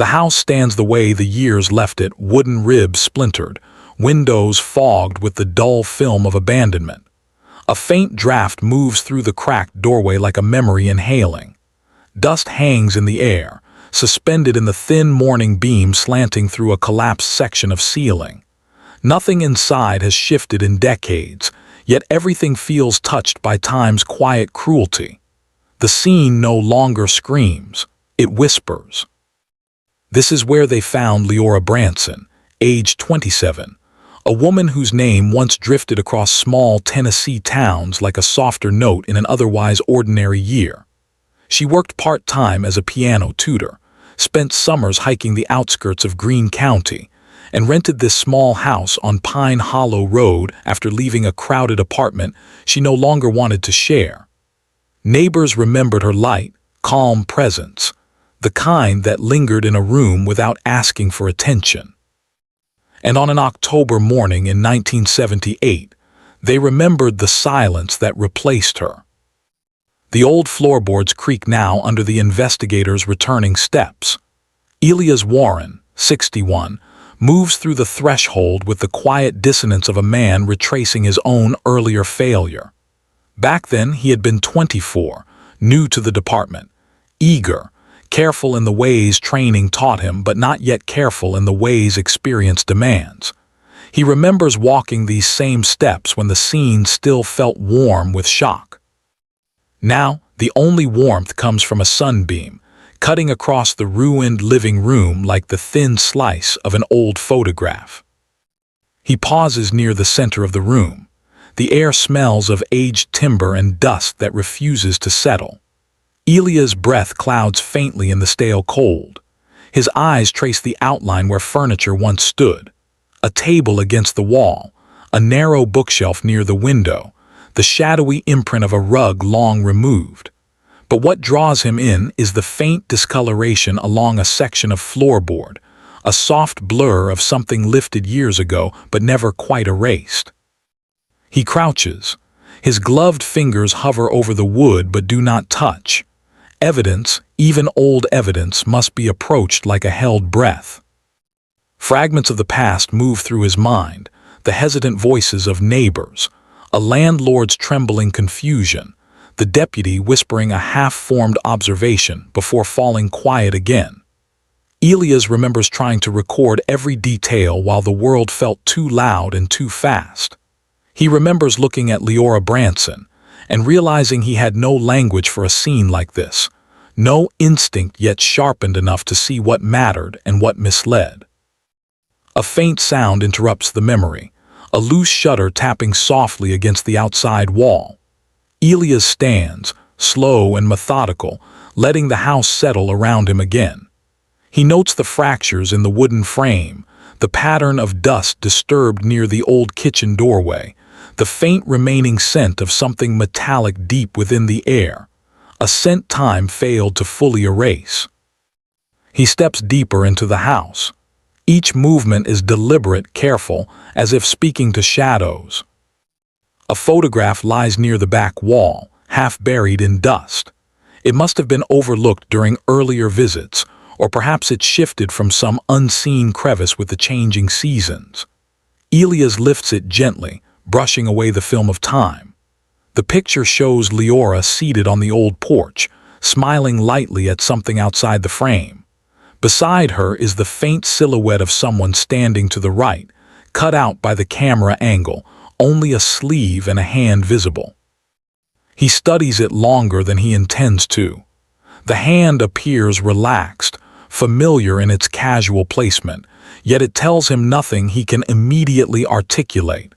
The house stands the way the years left it, wooden ribs splintered, windows fogged with the dull film of abandonment. A faint draft moves through the cracked doorway like a memory inhaling. Dust hangs in the air, suspended in the thin morning beam slanting through a collapsed section of ceiling. Nothing inside has shifted in decades, yet everything feels touched by time's quiet cruelty. The scene no longer screams, it whispers. This is where they found Liora Branson, age 27, a woman whose name once drifted across small Tennessee towns like a softer note in an otherwise ordinary year. She worked part-time as a piano tutor, spent summers hiking the outskirts of Greene County, and rented this small house on Pine Hollow Road after leaving a crowded apartment she no longer wanted to share. Neighbors remembered her light, calm presence, the kind that lingered in a room without asking for attention. And on an October morning in 1978, they remembered the silence that replaced her. The old floorboards creak now under the investigator's returning steps. Elias Warren, 61, moves through the threshold with the quiet dissonance of a man retracing his own earlier failure. Back then, he had been 24, new to the department, eager, careful in the ways training taught him, but not yet careful in the ways experience demands. He remembers walking these same steps when the scene still felt warm with shock. Now, the only warmth comes from a sunbeam, cutting across the ruined living room like the thin slice of an old photograph. He pauses near the center of the room. The air smells of aged timber and dust that refuses to settle. Elia's breath clouds faintly in the stale cold. His eyes trace the outline where furniture once stood. A table against the wall, a narrow bookshelf near the window, the shadowy imprint of a rug long removed. But what draws him in is the faint discoloration along a section of floorboard, a soft blur of something lifted years ago but never quite erased. He crouches. His gloved fingers hover over the wood but do not touch. Evidence, even old evidence, must be approached like a held breath. Fragments of the past move through his mind, the hesitant voices of neighbors, a landlord's trembling confusion, the deputy whispering a half-formed observation before falling quiet again. Elias remembers trying to record every detail while the world felt too loud and too fast. He remembers looking at Liora Branson and realizing he had no language for a scene like this, no instinct yet sharpened enough to see what mattered and what misled. A faint sound interrupts the memory, a loose shutter tapping softly against the outside wall. Elias stands, slow and methodical, letting the house settle around him again. He notes the fractures in the wooden frame, the pattern of dust disturbed near the old kitchen doorway, the faint remaining scent of something metallic deep within the air, a scent time failed to fully erase. He steps deeper into the house. Each movement is deliberate, careful, as if speaking to shadows. A photograph lies near the back wall, half buried in dust. It must have been overlooked during earlier visits, or perhaps it shifted from some unseen crevice with the changing seasons. Elias lifts it gently, brushing away the film of time. The picture shows Liora seated on the old porch, smiling lightly at something outside the frame. Beside her is the faint silhouette of someone standing to the right, cut out by the camera angle, only a sleeve and a hand visible. He studies it longer than he intends to. The hand appears relaxed, familiar in its casual placement, yet it tells him nothing he can immediately articulate.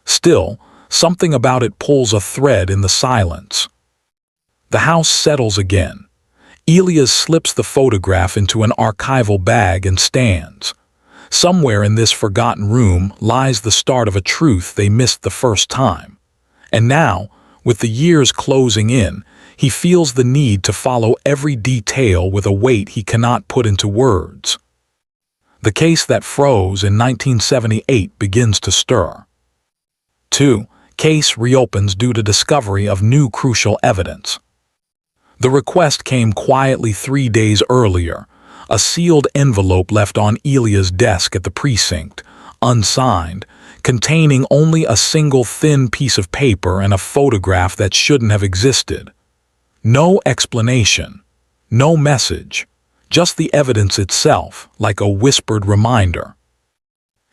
Still, something about it pulls a thread in the silence. The house settles again. Elias slips the photograph into an archival bag and stands. Somewhere in this forgotten room lies the start of a truth they missed the first time. And now, with the years closing in, he feels the need to follow every detail with a weight he cannot put into words. The case that froze in 1978 begins to stir. 2. Case reopens due to discovery of new crucial evidence. The request came quietly 3 days earlier, a sealed envelope left on Elia's desk at the precinct, unsigned, containing only a single thin piece of paper and a photograph that shouldn't have existed. No explanation, no message, just the evidence itself, like a whispered reminder.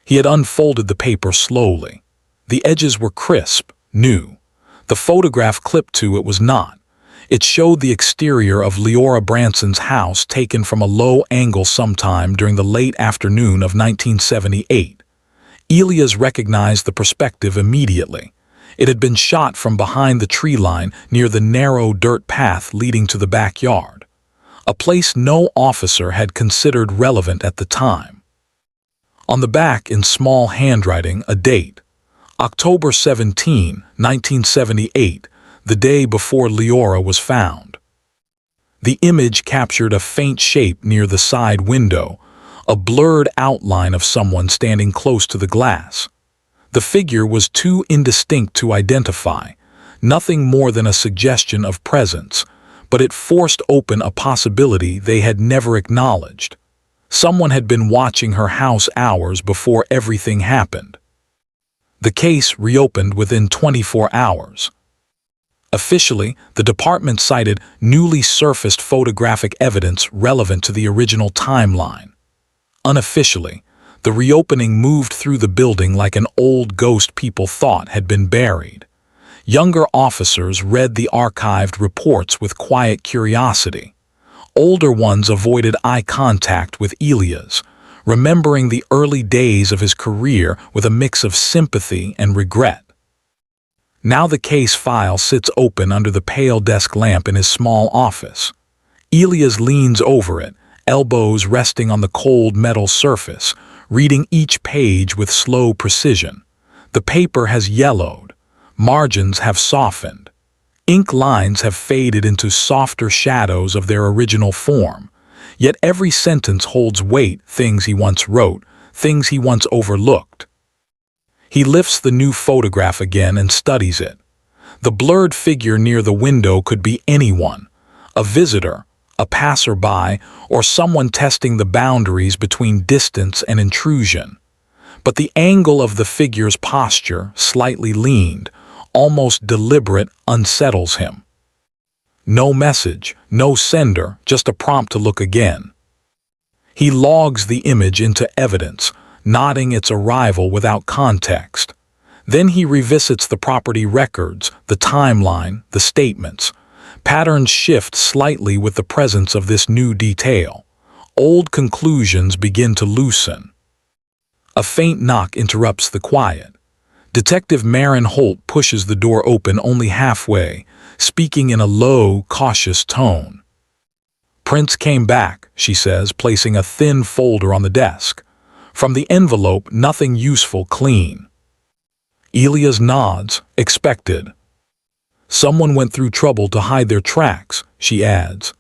He had unfolded the paper slowly. The edges were crisp, new. The photograph clipped to it was not. It showed the exterior of Liora Branson's house taken from a low angle sometime during the late afternoon of 1978. Elias recognized the perspective immediately. It had been shot from behind the tree line near the narrow dirt path leading to the backyard, a place no officer had considered relevant at the time. On the back, in small handwriting, a date, October 17, 1978, the day before Liora was found. The image captured a faint shape near the side window, a blurred outline of someone standing close to the glass. The figure was too indistinct to identify, nothing more than a suggestion of presence, but it forced open a possibility they had never acknowledged. Someone had been watching her house hours before everything happened. The case reopened within 24 hours. Officially, the department cited newly surfaced photographic evidence relevant to the original timeline. Unofficially, the reopening moved through the building like an old ghost people thought had been buried. Younger officers read the archived reports with quiet curiosity. Older ones avoided eye contact with Elias, remembering the early days of his career with a mix of sympathy and regret. Now the case file sits open under the pale desk lamp in his small office. Elias leans over it, elbows resting on the cold metal surface, reading each page with slow precision. The paper has yellowed. Margins have softened. Ink lines have faded into softer shadows of their original form. Yet every sentence holds weight, things he once wrote, things he once overlooked. He lifts the new photograph again and studies it. The blurred figure near the window could be anyone, a visitor, a passerby, or someone testing the boundaries between distance and intrusion. But the angle of the figure's posture, slightly leaned, almost deliberate, unsettles him. No message, no sender, just a prompt to look again. He logs the image into evidence, nodding its arrival without context. Then he revisits the property records, the timeline, the statements. Patterns shift slightly with the presence of this new detail. Old conclusions begin to loosen. A faint knock interrupts the quiet. Detective Marin Holt pushes the door open only halfway, speaking in a low, cautious tone. "Prince came back," she says, placing a thin folder on the desk. From the envelope, nothing useful, clean. Elias nods, expected. "Someone went through trouble to hide their tracks," she adds.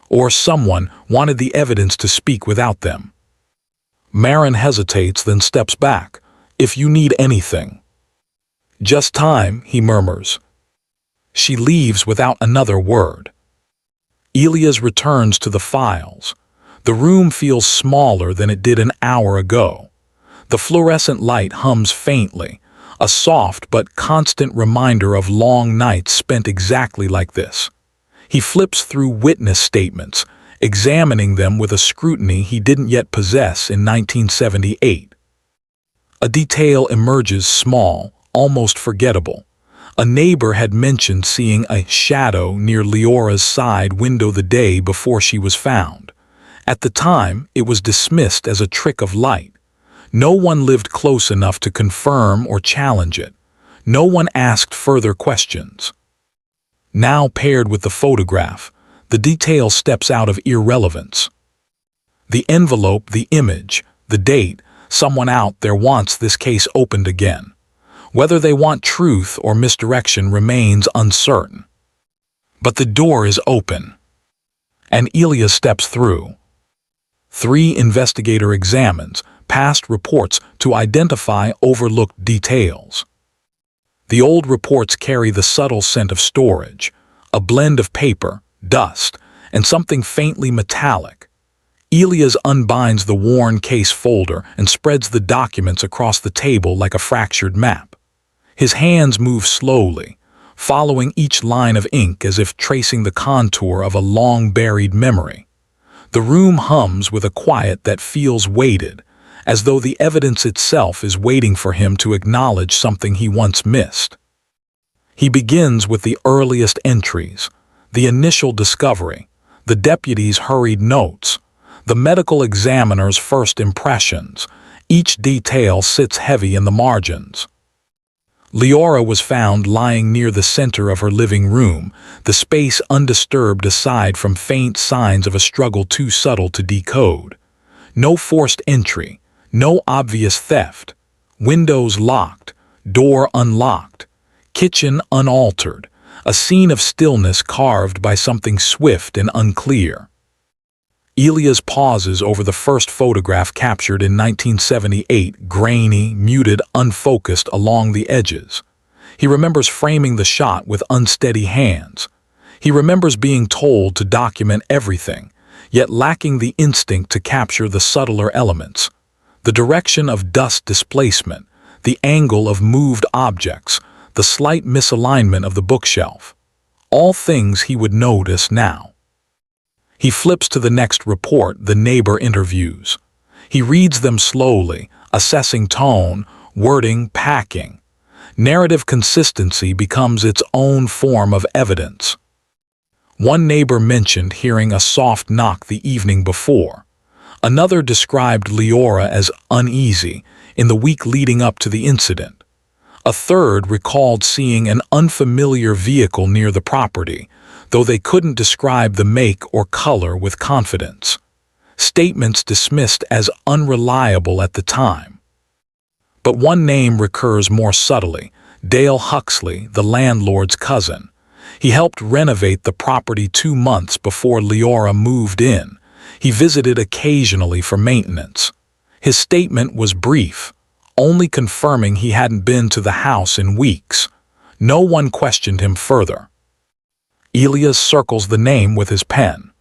"Or someone wanted the evidence to speak without them." Marin hesitates, then steps back. "If you need anything." "Just time," he murmurs. She leaves without another word. Elias returns to the files. The room feels smaller than it did an hour ago. The fluorescent light hums faintly, a soft but constant reminder of long nights spent exactly like this. He flips through witness statements, examining them with a scrutiny he didn't yet possess in 1978. A detail emerges, small, almost forgettable. A neighbor had mentioned seeing a shadow near Liora's side window the day before she was found. At the time, it was dismissed as a trick of light. No one lived close enough to confirm or challenge it. No one asked further questions. Now paired with the photograph, the detail steps out of irrelevance. The envelope, the image, the date, someone out there wants this case opened again. Whether they want truth or misdirection remains uncertain. But the door is open, and Elias steps through. 3 investigator examines past reports to identify overlooked details. The old reports carry the subtle scent of storage, a blend of paper, dust, and something faintly metallic. Elias unbinds the worn case folder and spreads the documents across the table like a fractured map. His hands move slowly, following each line of ink as if tracing the contour of a long-buried memory. The room hums with a quiet that feels weighted, as though the evidence itself is waiting for him to acknowledge something he once missed. He begins with the earliest entries, the initial discovery, the deputy's hurried notes, the medical examiner's first impressions. Each detail sits heavy in the margins. Liora was found lying near the center of her living room, the space undisturbed aside from faint signs of a struggle too subtle to decode. No forced entry, no obvious theft. Windows locked, door unlocked, kitchen unaltered, a scene of stillness carved by something swift and unclear. Elias pauses over the first photograph captured in 1978, grainy, muted, unfocused along the edges. He remembers framing the shot with unsteady hands. He remembers being told to document everything, yet lacking the instinct to capture the subtler elements. The direction of dust displacement, the angle of moved objects, the slight misalignment of the bookshelf. All things he would notice now. He flips to the next report, the neighbor interviews. He reads them slowly, assessing tone, wording, packing. Narrative consistency becomes its own form of evidence. One neighbor mentioned hearing a soft knock the evening before. Another described Liora as uneasy in the week leading up to the incident. A third recalled seeing an unfamiliar vehicle near the property, though they couldn't describe the make or color with confidence. Statements dismissed as unreliable at the time. But one name recurs more subtly, Dale Huxley, the landlord's cousin. He helped renovate the property 2 months before Liora moved in. He visited occasionally for maintenance. His statement was brief, only confirming he hadn't been to the house in weeks. No one questioned him further. Elias circles the name with his pen.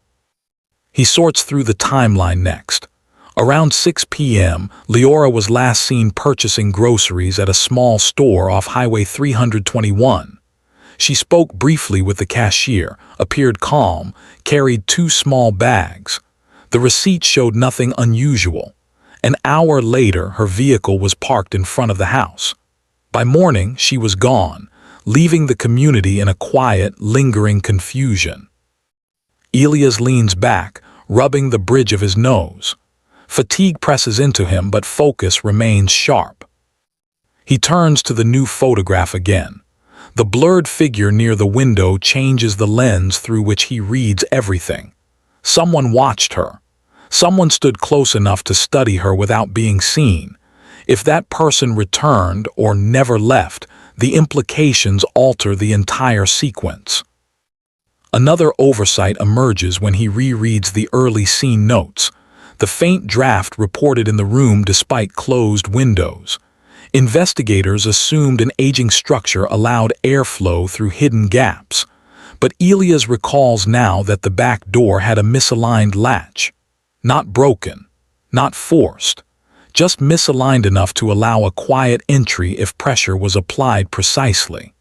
He sorts through the timeline next. Around 6 p.m., Liora was last seen purchasing groceries at a small store off Highway 321. She spoke briefly with the cashier, appeared calm, carried 2 small bags. The receipt showed nothing unusual. An hour later, her vehicle was parked in front of the house. By morning, she was gone, leaving the community in a quiet, lingering confusion. Elias leans back, rubbing the bridge of his nose. Fatigue presses into him, but focus remains sharp. He turns to the new photograph again. The blurred figure near the window changes the lens through which he reads everything. Someone watched her. Someone stood close enough to study her without being seen. If that person returned or never left, the implications alter the entire sequence. Another oversight emerges when he rereads the early scene notes. The faint draft reported in the room despite closed windows. Investigators assumed an aging structure allowed airflow through hidden gaps. But Elias recalls now that the back door had a misaligned latch. Not broken, not forced, just misaligned enough to allow a quiet entry if pressure was applied precisely.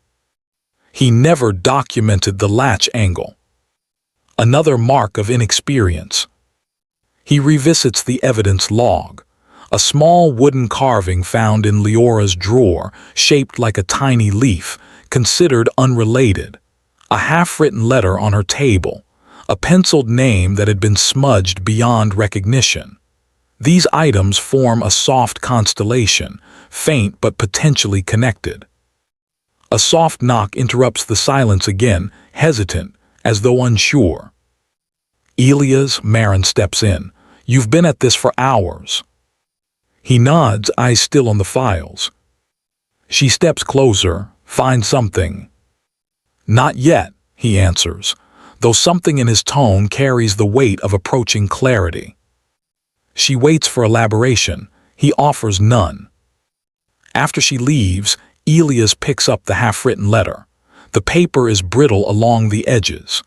He never documented the latch angle. Another mark of inexperience. He revisits the evidence log, a small wooden carving found in Liora's drawer, shaped like a tiny leaf, considered unrelated. A half-written letter on her table, a penciled name that had been smudged beyond recognition. These items form a soft constellation, faint but potentially connected. A soft knock interrupts the silence again, hesitant, as though unsure. Elias, Marin steps in. You've been at this for hours. He nods, eyes still on the files. She steps closer, finds something. Not yet, he answers, though something in his tone carries the weight of approaching clarity. She waits for elaboration. He offers none. After she leaves, Elias picks up the half-written letter. The paper is brittle along the edges.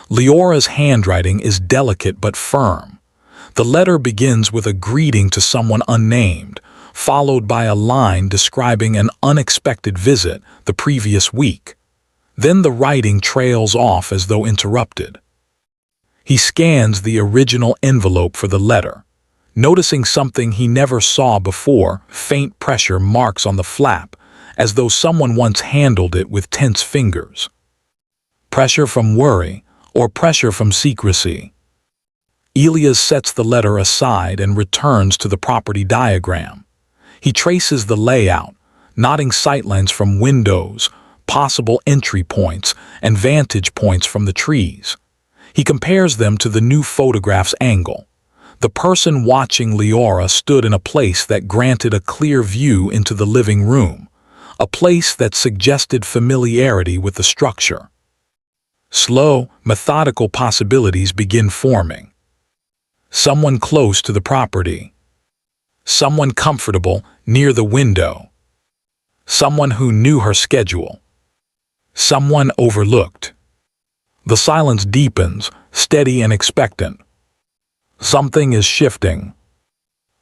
Liora's handwriting is delicate but firm. The letter begins with a greeting to someone unnamed, followed by a line describing an unexpected visit the previous week. Then the writing trails off as though interrupted. He scans the original envelope for the letter, noticing something he never saw before: faint pressure marks on the flap, as though someone once handled it with tense fingers. Pressure from worry or pressure from secrecy? Elias sets the letter aside and returns to the property diagram. He traces the layout, noting sightlines from windows, possible entry points, and vantage points from the trees. He compares them to the new photograph's angle. The person watching Liora stood in a place that granted a clear view into the living room, a place that suggested familiarity with the structure. Slow, methodical possibilities begin forming. Someone close to the property. Someone comfortable near the window. Someone who knew her schedule. Someone overlooked. The silence deepens, steady and expectant. Something is shifting.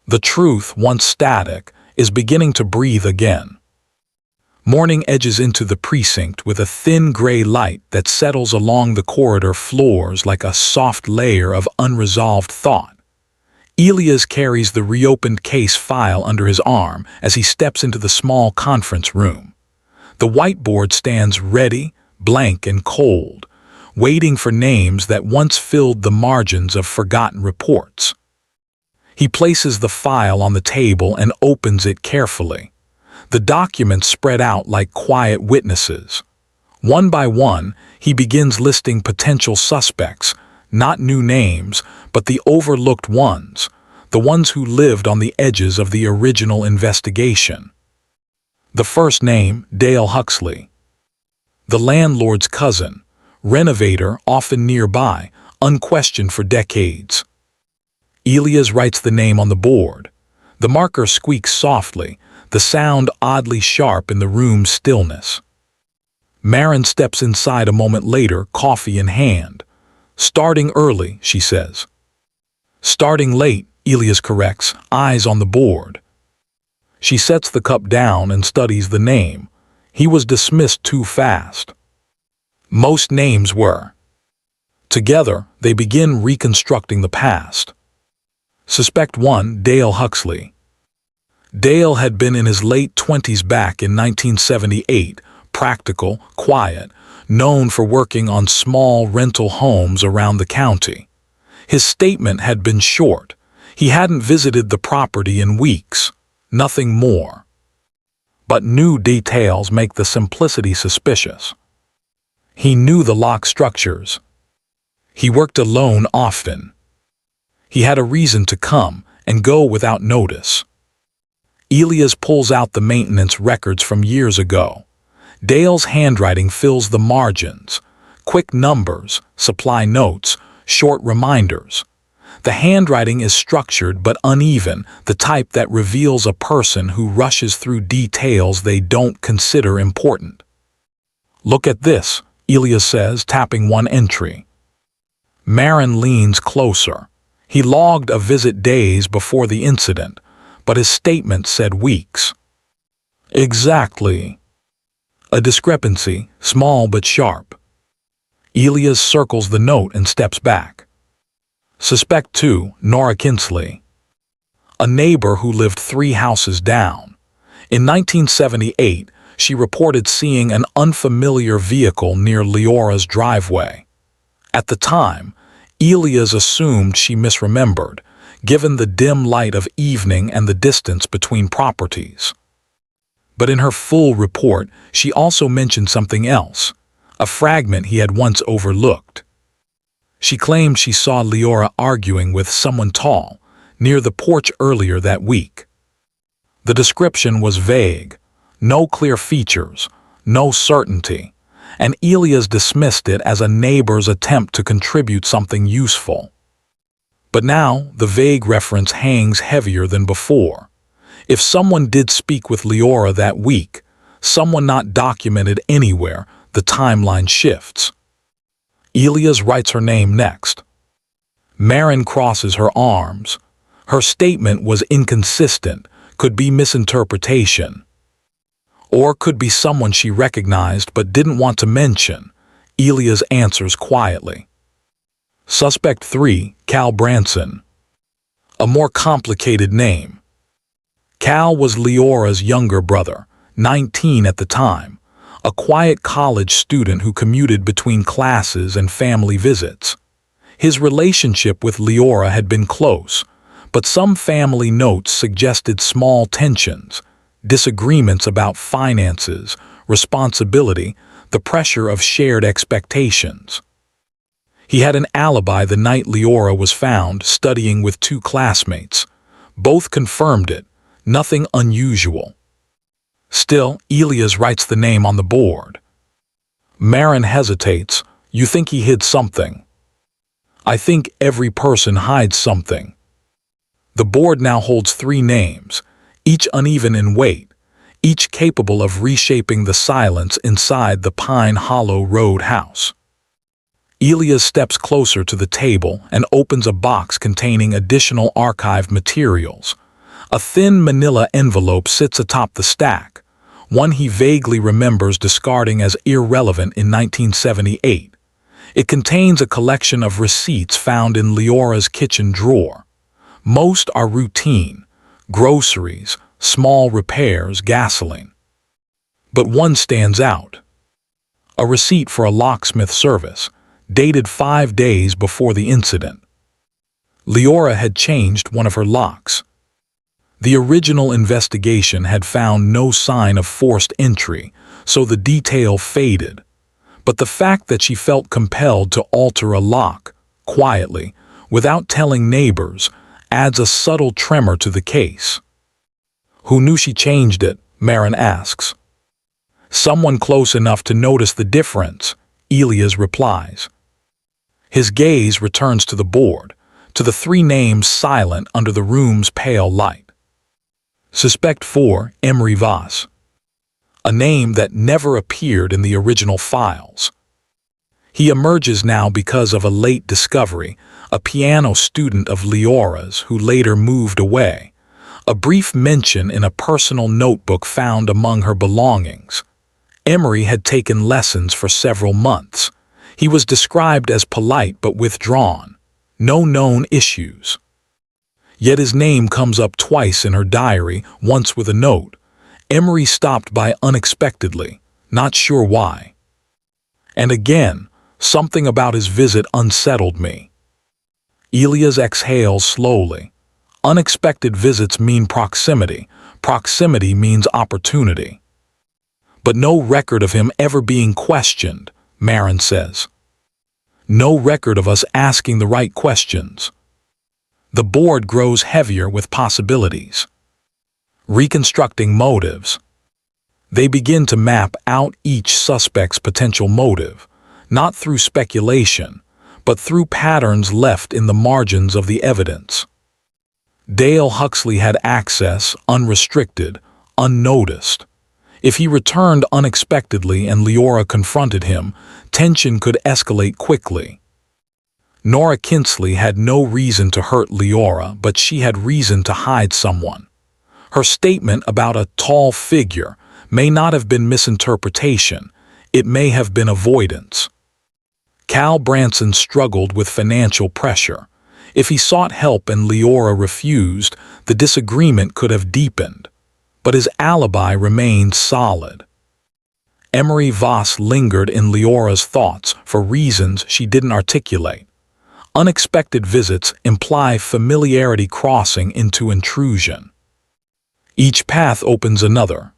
The truth, once static, is beginning to breathe again. Morning edges into the precinct with a thin gray light that settles along the corridor floors like a soft layer of unresolved thought. Elias carries the reopened case file under his arm as he steps into the small conference room. The whiteboard stands ready, blank and cold, waiting for names that once filled the margins of forgotten reports. He places the file on the table and opens it carefully. The documents spread out like quiet witnesses. One by one, he begins listing potential suspects, not new names, but the overlooked ones, the ones who lived on the edges of the original investigation. The first name, Dale Huxley. The landlord's cousin, renovator often nearby, unquestioned for decades. Elias writes the name on the board. The marker squeaks softly, the sound oddly sharp in the room's stillness. Marin steps inside a moment later, coffee in hand. Starting early, she says. Starting late, Elias corrects, eyes on the board. She sets the cup down and studies the name. He was dismissed too fast. Most names were. Together, they begin reconstructing the past. Suspect 1, Dale Huxley. Dale had been in his late 20s back in 1978, practical, quiet, known for working on small rental homes around the county. His statement had been short. He hadn't visited the property in weeks, nothing more. But new details make the simplicity suspicious. He knew the lock structures. He worked alone often. He had a reason to come and go without notice. Elias pulls out the maintenance records from years ago. Dale's handwriting fills the margins. Quick numbers, supply notes, short reminders. The handwriting is structured but uneven, the type that reveals a person who rushes through details they don't consider important. Look at this, Elias says, tapping one entry. Marin leans closer. He logged a visit days before the incident, but his statement said weeks. Exactly. A discrepancy, small but sharp. Elias circles the note and steps back. Suspect 2, Nora Kinsley. A neighbor who lived 3 houses down. In 1978, she reported seeing an unfamiliar vehicle near Liora's driveway. At the time, Elias assumed she misremembered, given the dim light of evening and the distance between properties. But in her full report, she also mentioned something else, a fragment he had once overlooked. She claimed she saw Liora arguing with someone tall, near the porch earlier that week. The description was vague, no clear features, no certainty, and Elias dismissed it as a neighbor's attempt to contribute something useful. But now, the vague reference hangs heavier than before. If someone did speak with Liora that week, someone not documented anywhere, the timeline shifts. Elias writes her name next. Marin crosses her arms. Her statement was inconsistent, could be misinterpretation. Or could be someone she recognized but didn't want to mention. Elias answers quietly. Suspect 3, Cal Branson. A more complicated name. Cal was Leora's younger brother, 19 at the time, a quiet college student who commuted between classes and family visits. His relationship with Liora had been close, but some family notes suggested small tensions, disagreements about finances, responsibility, the pressure of shared expectations. He had an alibi the night Liora was found studying with 2 classmates. Both confirmed it, nothing unusual. Still, Elias writes the name on the board. Marin hesitates. You think he hid something? I think every person hides something. The board now holds 3 names, each uneven in weight, each capable of reshaping the silence inside the Pine Hollow Road house. Elias steps closer to the table and opens a box containing additional archived materials. A thin manila envelope sits atop the stack, one he vaguely remembers discarding as irrelevant in 1978. It contains a collection of receipts found in Leora's kitchen drawer. Most are routine: groceries, small repairs, gasoline. But one stands out. A receipt for a locksmith service, dated 5 days before the incident. Liora had changed one of her locks. The original investigation had found no sign of forced entry, so the detail faded. But the fact that she felt compelled to alter a lock, quietly, without telling neighbors, adds a subtle tremor to the case. Who knew she changed it? Marin asks. Someone close enough to notice the difference, Elias replies. His gaze returns to the board, to the 3 names silent under the room's pale light. Suspect 4, Emery Voss. A name that never appeared in the original files. He emerges now because of a late discovery, a piano student of Leora's who later moved away. A brief mention in a personal notebook found among her belongings. Emery had taken lessons for several months. He was described as polite but withdrawn. No known issues. Yet his name comes up twice in her diary, once with a note. Emery stopped by unexpectedly, not sure why. And again, something about his visit unsettled me. Elias exhales slowly. Unexpected visits mean proximity. Proximity means opportunity. But no record of him ever being questioned, Marin says. No record of us asking the right questions. The board grows heavier with possibilities. Reconstructing motives. They begin to map out each suspect's potential motive, not through speculation, but through patterns left in the margins of the evidence. Dale Huxley had access, unrestricted, unnoticed. If he returned unexpectedly and Liora confronted him, tension could escalate quickly. Nora Kinsley had no reason to hurt Liora, but she had reason to hide someone. Her statement about a tall figure may not have been misinterpretation, it may have been avoidance. Cal Branson struggled with financial pressure. If he sought help and Liora refused, the disagreement could have deepened. But his alibi remained solid. Emery Voss lingered in Leora's thoughts for reasons she didn't articulate. Unexpected visits imply familiarity crossing into intrusion. Each path opens another.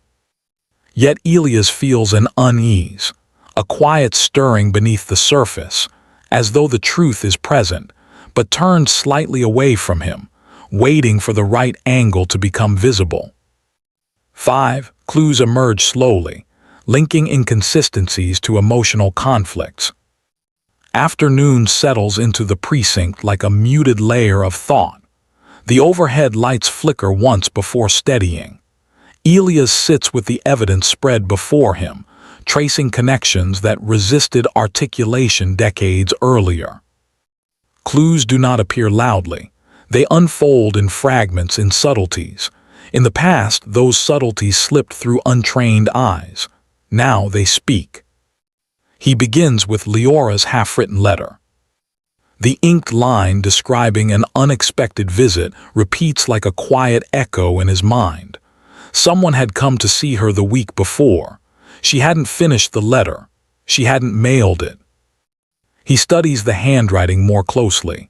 Yet Elias feels an unease, a quiet stirring beneath the surface, as though the truth is present, but turned slightly away from him, waiting for the right angle to become visible. 5. Clues emerge slowly, linking inconsistencies to emotional conflicts. Afternoon settles into the precinct like a muted layer of thought. The overhead lights flicker once before steadying. Elias sits with the evidence spread before him, tracing connections that resisted articulation decades earlier. Clues do not appear loudly. They unfold in fragments, in subtleties. In the past, those subtleties slipped through untrained eyes. Now they speak. He begins with Leora's half-written letter. The inked line describing an unexpected visit repeats like a quiet echo in his mind. Someone had come to see her the week before. She hadn't finished the letter. She hadn't mailed it. He studies the handwriting more closely.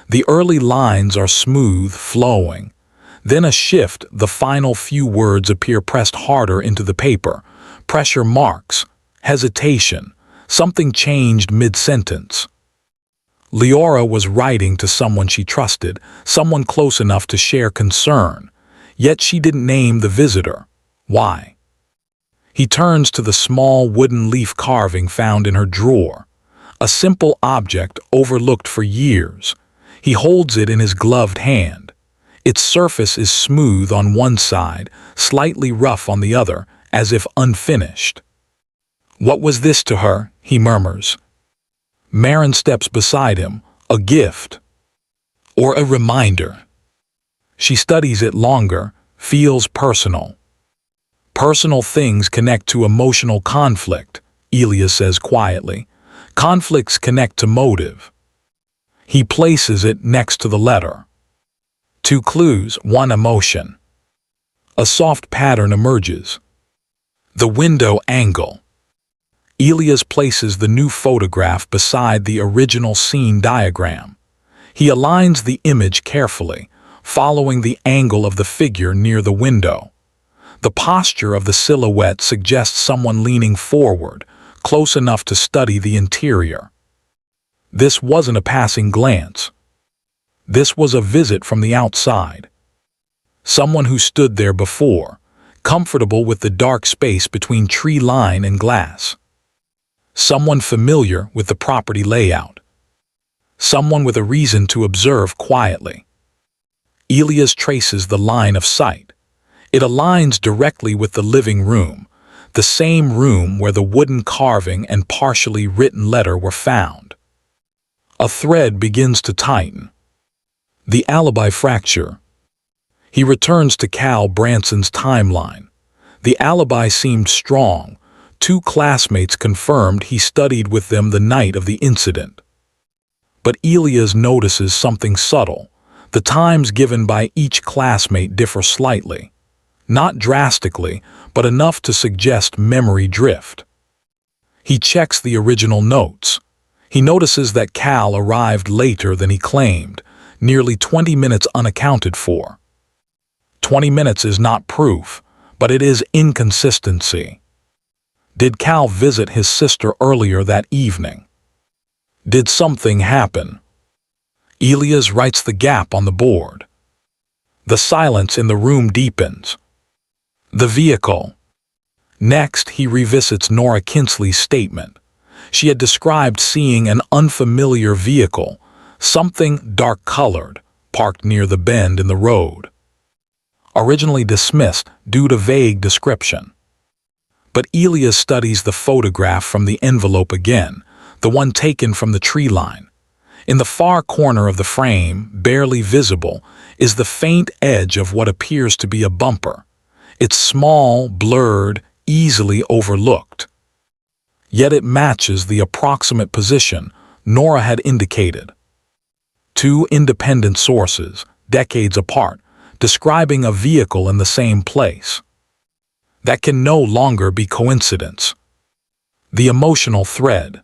The early lines are smooth, flowing. Then a shift, the final few words appear pressed harder into the paper. Pressure marks, hesitation. Something changed mid-sentence. Liora was writing to someone she trusted, someone close enough to share concern. Yet she didn't name the visitor. Why? He turns to the small wooden leaf carving found in her drawer. A simple object overlooked for years. He holds it in his gloved hand. Its surface is smooth on one side, slightly rough on the other, as if unfinished. "What was this to her?" he murmurs. Marin steps beside him. A gift. Or a reminder. She studies it longer, feels personal. Personal things connect to emotional conflict, Elia says quietly. Conflicts connect to motive. He places it next to the letter. 2 clues, 1 emotion. A soft pattern emerges. The window angle. Elias places the new photograph beside the original scene diagram. He aligns the image carefully, following the angle of the figure near the window. The posture of the silhouette suggests someone leaning forward, close enough to study the interior. This wasn't a passing glance. This was a visit from the outside. Someone who stood there before, comfortable with the dark space between tree line and glass. Someone familiar with the property layout. Someone with a reason to observe quietly. Elias traces the line of sight. It aligns directly with the living room, the same room where the wooden carving and partially written letter were found. A thread begins to tighten. The alibi fracture. He returns to Cal Branson's timeline. The alibi seemed strong. 2 classmates confirmed he studied with them the night of the incident. But Elias notices something subtle. The times given by each classmate differ slightly. Not drastically, but enough to suggest memory drift. He checks the original notes. He notices that Cal arrived later than he claimed, nearly 20 minutes unaccounted for. 20 minutes is not proof, but it is inconsistency. Did Cal visit his sister earlier that evening? Did something happen? Elias writes the gap on the board. The silence in the room deepens. The vehicle. Next, he revisits Nora Kinsley's statement. She had described seeing an unfamiliar vehicle, something dark-colored, parked near the bend in the road. Originally dismissed due to vague description. But Elias studies the photograph from the envelope again, the one taken from the tree line. In the far corner of the frame, barely visible, is the faint edge of what appears to be a bumper. It's small, blurred, easily overlooked. Yet it matches the approximate position Nora had indicated. 2 independent sources, decades apart, describing a vehicle in the same place. That can no longer be coincidence. The emotional thread.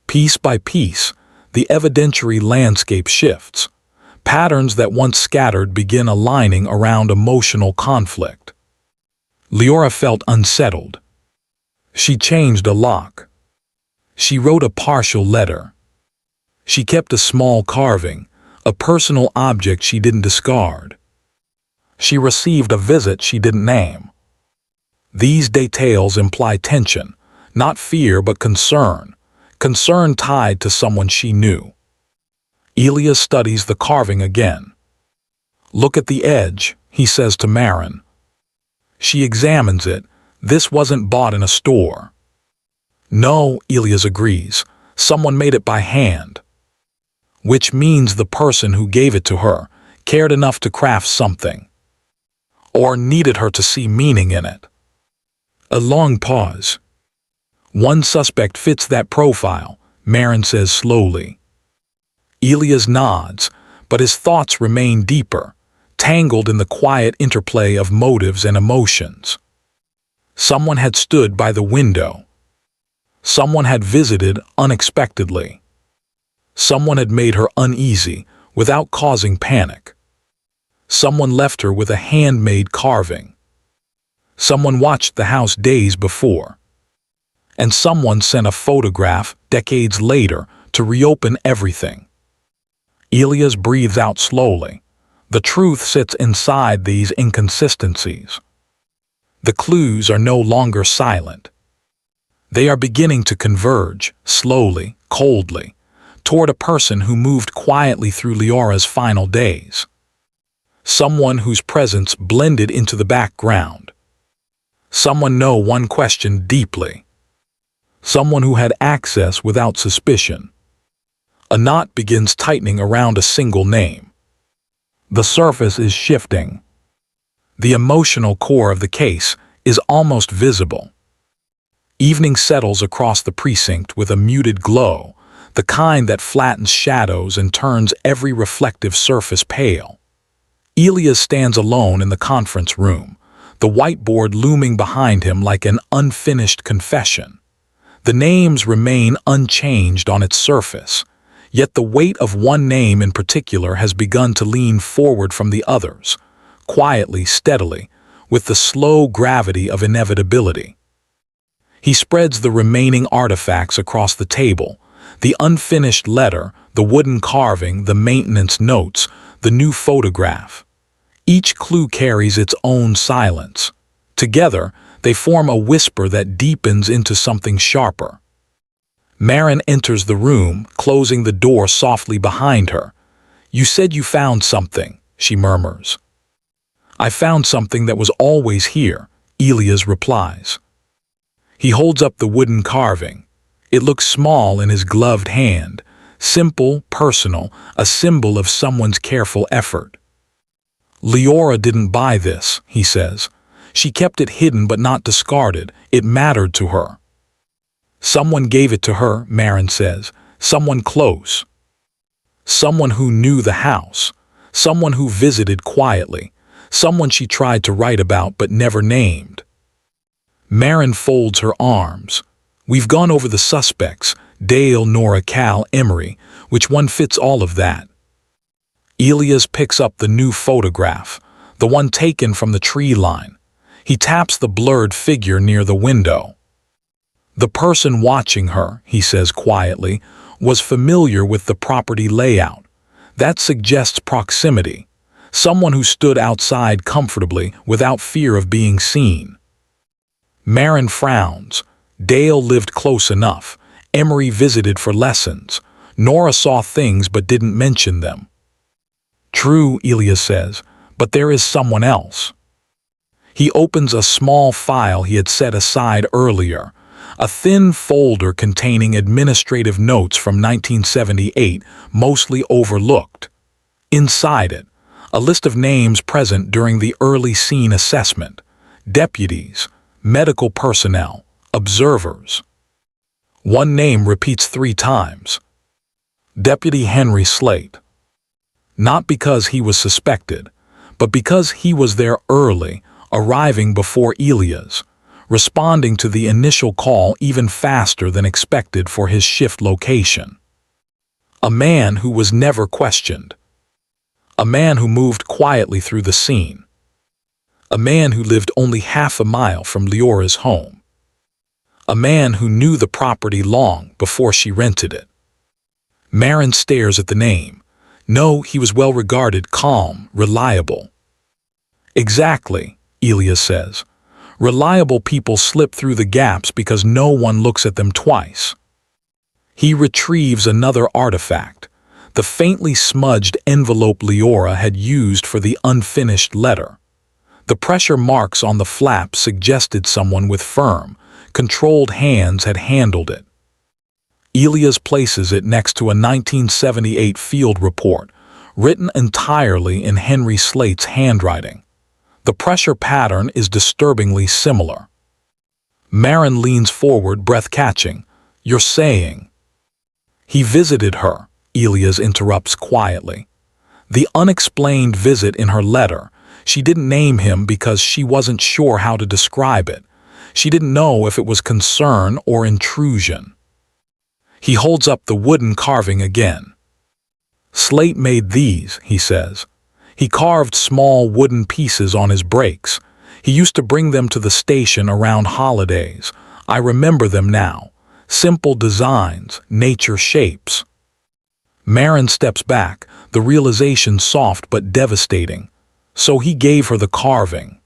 Piece by piece, the evidentiary landscape shifts. Patterns that once scattered begin aligning around emotional conflict. Liora felt unsettled. She changed a lock. She wrote a partial letter. She kept a small carving, a personal object she didn't discard. She received a visit she didn't name. These details imply tension, not fear but concern. Concern tied to someone she knew. Elias studies the carving again. "Look at the edge," he says to Marin. She examines it. This wasn't bought in a store. "No," Elias agrees. "Someone made it by hand." which means the person who gave it to her cared enough to craft something, or needed her to see meaning in it. A long pause. One suspect fits that profile, Marin says slowly. Elias nods, but his thoughts remain deeper, tangled in the quiet interplay of motives and emotions. Someone had stood by the window. Someone had visited unexpectedly. Someone had made her uneasy without causing panic. Someone left her with a handmade carving. Someone watched the house days before. And someone sent a photograph decades later to reopen everything. Elias breathes out slowly. The truth sits inside these inconsistencies. The clues are no longer silent. They are beginning to converge, slowly, coldly, toward a person who moved quietly through Liora's final days. Someone whose presence blended into the background. Someone no one questioned deeply. Someone who had access without suspicion. A knot begins tightening around a single name. The surface is shifting. The emotional core of the case is almost visible. Evening settles across the precinct with a muted glow, the kind that flattens shadows and turns every reflective surface pale. Elias stands alone in the conference room, the whiteboard looming behind him like an unfinished confession. The names remain unchanged on its surface, yet the weight of one name in particular has begun to lean forward from the others, quietly, steadily, with the slow gravity of inevitability. He spreads the remaining artifacts across the table, the unfinished letter, the wooden carving, the maintenance notes, the new photograph. Each clue carries its own silence. Together, they form a whisper that deepens into something sharper. Marin enters the room, closing the door softly behind her. "You said you found something," she murmurs. "I found something that was always here," Elias replies. He holds up the wooden carving. It looks small in his gloved hand, simple, personal, a symbol of someone's careful effort. "Liora didn't buy this," he says. "She kept it hidden but not discarded. It mattered to her." "Someone gave it to her," Marin says. "Someone close. Someone who knew the house. Someone who visited quietly. Someone she tried to write about but never named." Marin folds her arms. "We've gone over the suspects, Dale, Nora, Cal, Emery. Which one fits all of that?" Elias picks up the new photograph, the one taken from the tree line. He taps the blurred figure near the window. "The person watching her," he says quietly, "was familiar with the property layout. That suggests proximity. Someone who stood outside comfortably without fear of being seen." Marin frowns. Dale lived close enough. Emery visited for lessons. Nora saw things but didn't mention them. "True," Elias says, "but there is someone else." He opens a small file he had set aside earlier, a thin folder containing administrative notes from 1978, mostly overlooked. Inside it, a list of names present during the early scene assessment: deputies, medical personnel, observers. One name repeats 3 times: Deputy Henry Slate. Not because he was suspected, but because he was there early, arriving before Elias, responding to the initial call even faster than expected for his shift location. A man who was never questioned. A man who moved quietly through the scene. A man who lived only half a mile from Liora's home. A man who knew the property long before she rented it. Marin stares at the name. No, he was well regarded, calm, reliable. "Exactly," Elias says. "Reliable people slip through the gaps because no one looks at them twice." He retrieves another artifact, the faintly smudged envelope Liora had used for the unfinished letter. The pressure marks on the flap suggested someone with firm, controlled hands had handled it. Elias places it next to a 1978 field report, written entirely in Henry Slate's handwriting. The pressure pattern is disturbingly similar. Marin leans forward, breath-catching. "You're saying—" "He visited her," Elias interrupts quietly. "The unexplained visit in her letter. She didn't name him because she wasn't sure how to describe it. She didn't know if it was concern or intrusion." He holds up the wooden carving again. "Slate made these," he says. "He carved small wooden pieces on his breaks. He used to bring them to the station around holidays. I remember them now. Simple designs, nature shapes." Marin steps back, the realization soft but devastating. "So he gave her the carving."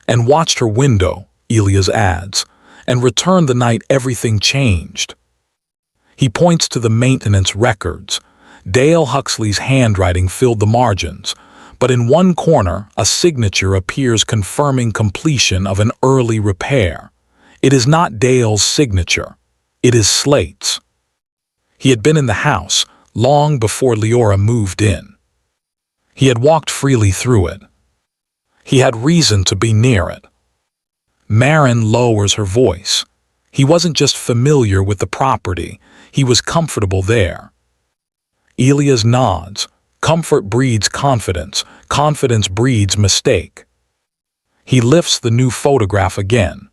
"And watched her window," Elias adds, "and returned the night everything changed." He points to the maintenance records. Dale Huxley's handwriting filled the margins, but in one corner a signature appears confirming completion of an early repair. It is not Dale's signature. It is Slate's. He had been in the house long before Liora moved in. He had walked freely through it. He had reason to be near it. Marin lowers her voice. He wasn't just familiar with the property, he was comfortable there. Elias nods. Comfort breeds confidence. Confidence breeds mistake. He lifts the new photograph again.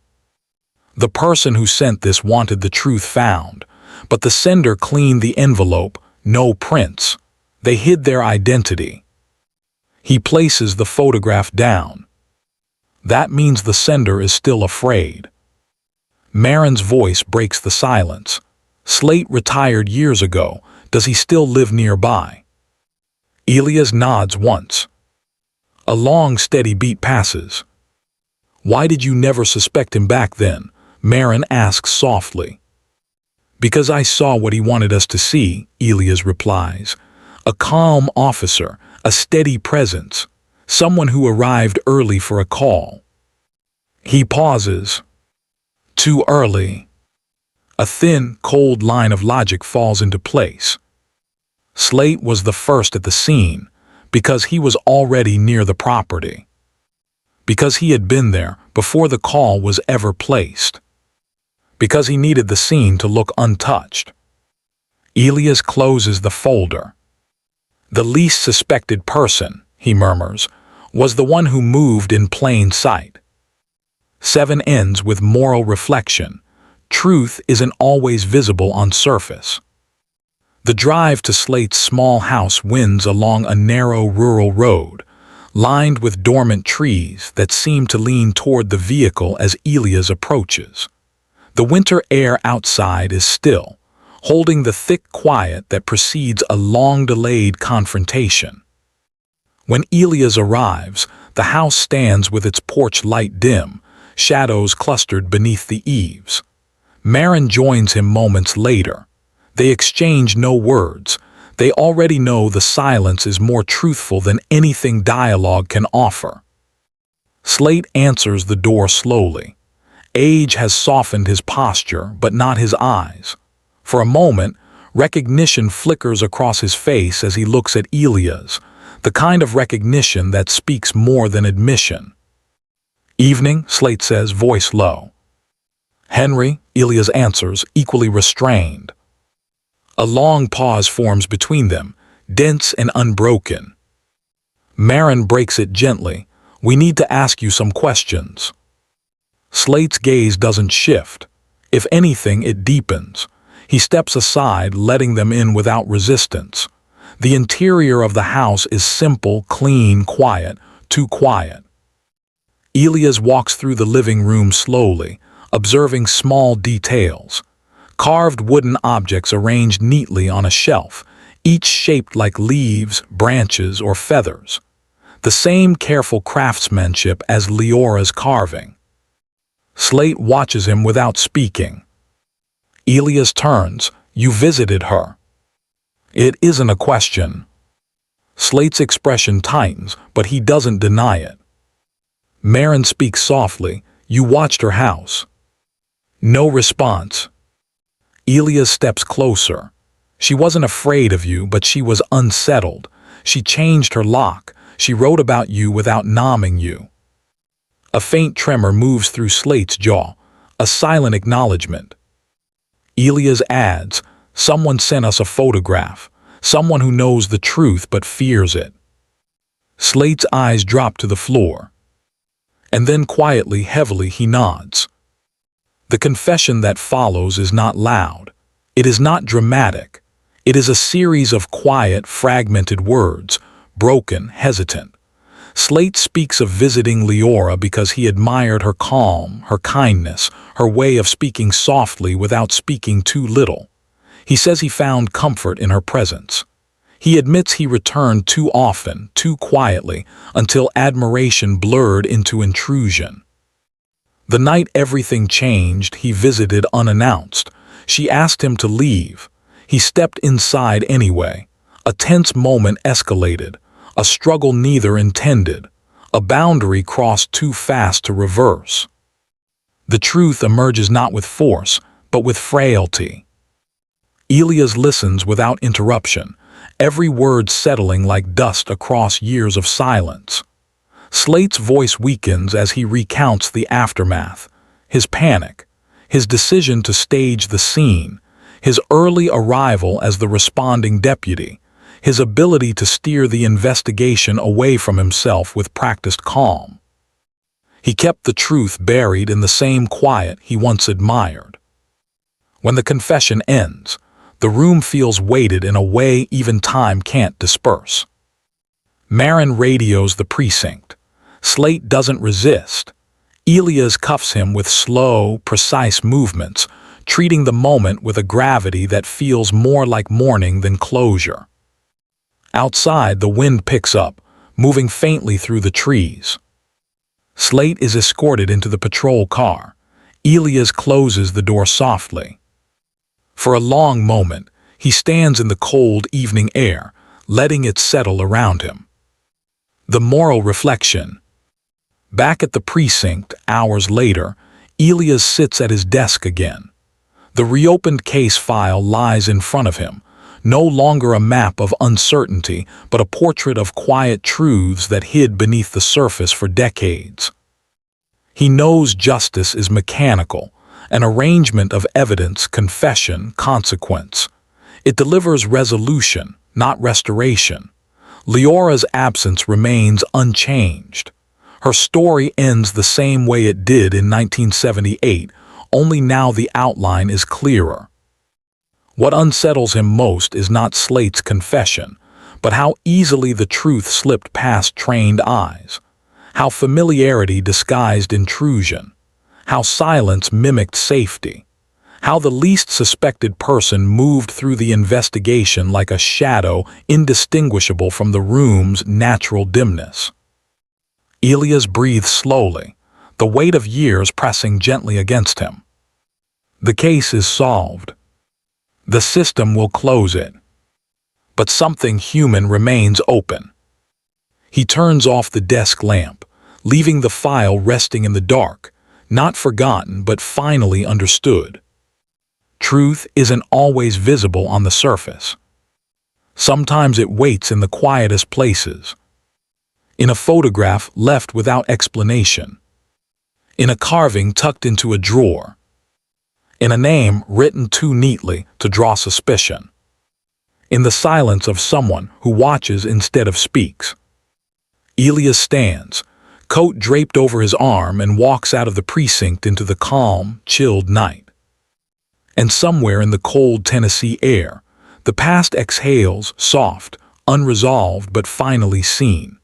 The person who sent this wanted the truth found, but the sender cleaned the envelope. No prints. They hid their identity. He places the photograph down. That means the sender is still afraid. Marin's voice breaks the silence. "Slate retired years ago. Does he still live nearby?" Elias nods once. A long, steady beat passes. "Why did you never suspect him back then?" Marin asks softly. "Because I saw what he wanted us to see," Elias replies. "A calm officer, a steady presence, someone who arrived early for a call." He pauses. Too early. A thin, cold line of logic falls into place. Slate was the first at the scene because he was already near the property. Because he had been there before the call was ever placed. Because he needed the scene to look untouched. Elias closes the folder. "The least suspected person," he murmurs, "was the one who moved in plain sight." 7 ends with moral reflection. Truth isn't always visible on surface. The drive to Slate's small house winds along a narrow rural road, lined with dormant trees that seem to lean toward the vehicle as Elias approaches. The winter air outside is still, holding the thick quiet that precedes a long-delayed confrontation. When Elias arrives, the house stands with its porch light dim, shadows clustered beneath the eaves. Marin joins him moments later. They exchange no words. They already know the silence is more truthful than anything dialogue can offer. Slate answers the door slowly. Age has softened his posture, but not his eyes. For a moment, recognition flickers across his face as he looks at Elias, the kind of recognition that speaks more than admission. "Evening," Slate says, voice low. "Henry," Elias answers, equally restrained. A long pause forms between them, dense and unbroken. Marin breaks it gently. "We need to ask you some questions." Slate's gaze doesn't shift. If anything, it deepens. He steps aside, letting them in without resistance. The interior of the house is simple, clean, quiet, too quiet. Elias walks through the living room slowly, observing small details. Carved wooden objects arranged neatly on a shelf, each shaped like leaves, branches, or feathers. The same careful craftsmanship as Liora's carving. Slate watches him without speaking. Elias turns. "You visited her." It isn't a question. Slate's expression tightens, but he doesn't deny it. Marin speaks softly. "You watched her house." No response. Elia steps closer. She wasn't afraid of you, but she was unsettled. She changed her lock. She wrote about you without nomming you. A faint tremor moves through Slate's jaw, a silent acknowledgement. Elia's adds, someone sent us a photograph, someone who knows the truth but fears it. Slate's eyes drop to the floor. And then quietly, heavily, he nods. The confession that follows is not loud. It is not dramatic. It is a series of quiet, fragmented words, broken, hesitant. Slate speaks of visiting Liora because he admired her calm, her kindness, her way of speaking softly without speaking too little. He says he found comfort in her presence. He admits he returned too often, too quietly, until admiration blurred into intrusion. The night everything changed, he visited unannounced. She asked him to leave. He stepped inside anyway. A tense moment escalated. A struggle neither intended. A boundary crossed too fast to reverse. The truth emerges not with force, but with frailty. Elias listens without interruption, every word settling like dust across years of silence. Slate's voice weakens as he recounts the aftermath, his panic, his decision to stage the scene, his early arrival as the responding deputy, his ability to steer the investigation away from himself with practiced calm. He kept the truth buried in the same quiet he once admired. When the confession ends, the room feels weighted in a way even time can't disperse. Marin radios the precinct. Slate doesn't resist. Elias cuffs him with slow, precise movements, treating the moment with a gravity that feels more like mourning than closure. Outside, the wind picks up, moving faintly through the trees. Slate is escorted into the patrol car. Elias closes the door softly. For a long moment, he stands in the cold evening air, letting it settle around him. The moral reflection. Back at the precinct, hours later, Elias sits at his desk again. The reopened case file lies in front of him, no longer a map of uncertainty, but a portrait of quiet truths that hid beneath the surface for decades. He knows justice is mechanical, an arrangement of evidence, confession, consequence. It delivers resolution, not restoration. Liora's absence remains unchanged. Her story ends the same way it did in 1978, only now the outline is clearer. What unsettles him most is not Slate's confession, but how easily the truth slipped past trained eyes, how familiarity disguised intrusion, how silence mimicked safety, how the least suspected person moved through the investigation like a shadow indistinguishable from the room's natural dimness. Elias breathes slowly, the weight of years pressing gently against him. The case is solved. The system will close it. But something human remains open. He turns off the desk lamp, leaving the file resting in the dark, not forgotten but finally understood. Truth isn't always visible on the surface. Sometimes it waits in the quietest places. In a photograph left without explanation. In a carving tucked into a drawer. In a name written too neatly to draw suspicion. In the silence of someone who watches instead of speaks. Elias stands, coat draped over his arm, and walks out of the precinct into the calm, chilled night. And somewhere in the cold Tennessee air, the past exhales, soft, unresolved but finally seen.